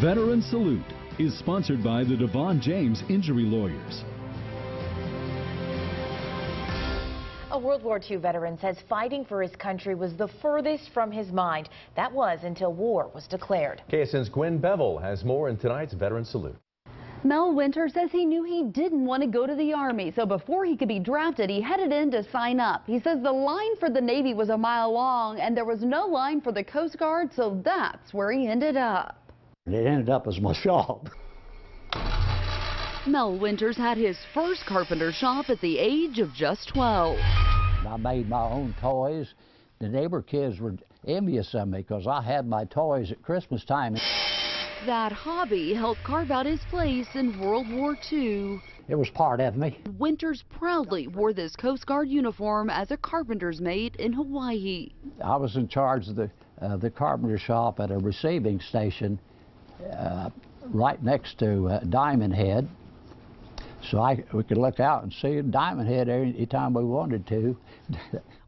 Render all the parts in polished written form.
Veteran Salute is sponsored by the DeVaughn James Injury Lawyers. A World War II veteran says fighting for his country was the furthest from his mind. That was until war was declared. KSN's Gwen Bevel has more in tonight's Veteran Salute. Mel Winter says he knew he didn't want to go to the Army, so before he could be drafted, he headed in to sign up. He says the line for the Navy was a mile long, and there was no line for the Coast Guard, so that's where he ended up. It ended up as my shop. Mel Winters had his first carpenter shop at the age of just 12. I made my own toys. The neighbor kids were envious of me because I had my toys at Christmas time. That hobby helped carve out his place in World War II. It was part of me. Winters proudly wore this Coast Guard uniform as a carpenter's mate in Hawaii. I was in charge of the carpenter shop at a receiving station right next to Diamond Head. So we could look out and see Diamond Head any time we wanted to.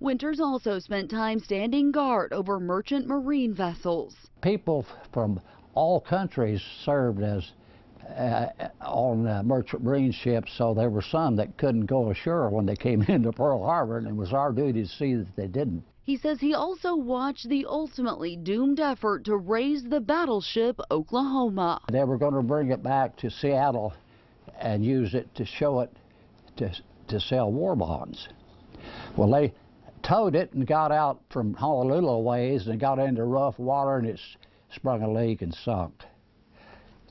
Winters also spent time standing guard over merchant marine vessels. People from all countries served as on merchant marine ships, so there were some that couldn't go ashore when they came into Pearl Harbor, and it was our duty to see that they didn't. He says he also watched the ultimately doomed effort to raise the battleship Oklahoma. They were going to bring it back to Seattle and use it to show it to sell war bonds. Well, they towed it and got out from Honolulu a ways and got into rough water, and it sprung a leak and sunk.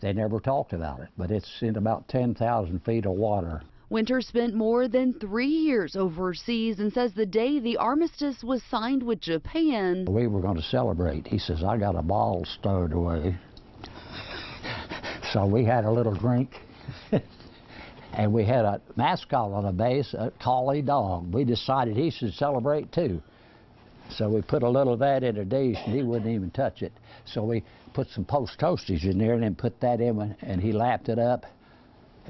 They never talked about it, but it's in about 10,000 feet of water. Winter spent more than 3 years overseas and says the day the armistice was signed with Japan, we were going to celebrate. He says, I got a bottle stowed away. So we had a little drink. And we had a mascot on the base, a collie dog. We decided he should celebrate too. So we put a little of that in a dish, and he wouldn't even touch it. So we put some post toasties in there and then put that in, and he lapped it up.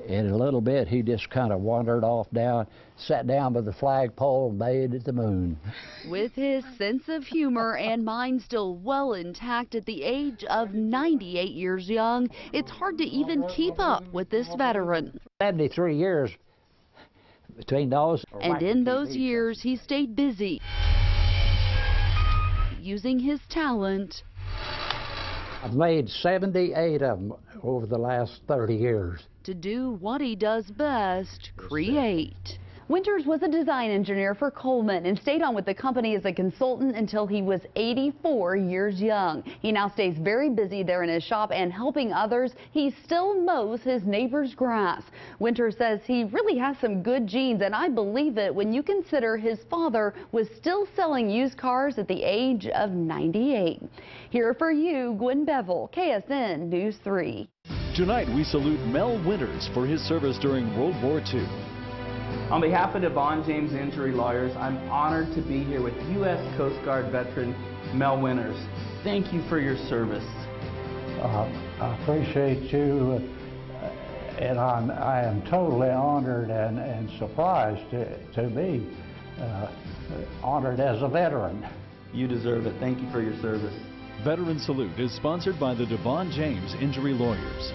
In a little bit, he just kind of wandered off down, sat down by the flagpole and bathed at the moon. With his sense of humor and mind still well intact at the age of 98 years young, it's hard to even keep up with this veteran. 73 years between those. And in those years, he stayed busy, using his talent. I've made 78 of them over the last 30 years. To do what he does best, create. Winters was a design engineer for Coleman and stayed on with the company as a consultant until he was 84 years young. He now stays very busy there in his shop and helping others. He still mows his neighbor's grass. Winters says he really has some good genes, and I believe it when you consider his father was still selling used cars at the age of 98. Here for you, Gwen Bevel, KSN News 3. Tonight, we salute Mel Winters for his service during World War II. On behalf of DeVaughn James Injury Lawyers, I'm honored to be here with U.S. Coast Guard veteran Mel Winters. Thank you for your service. I appreciate you, and I am totally honored and surprised to be honored as a veteran. You deserve it. Thank you for your service. Veteran Salute is sponsored by the DeVaughn James Injury Lawyers.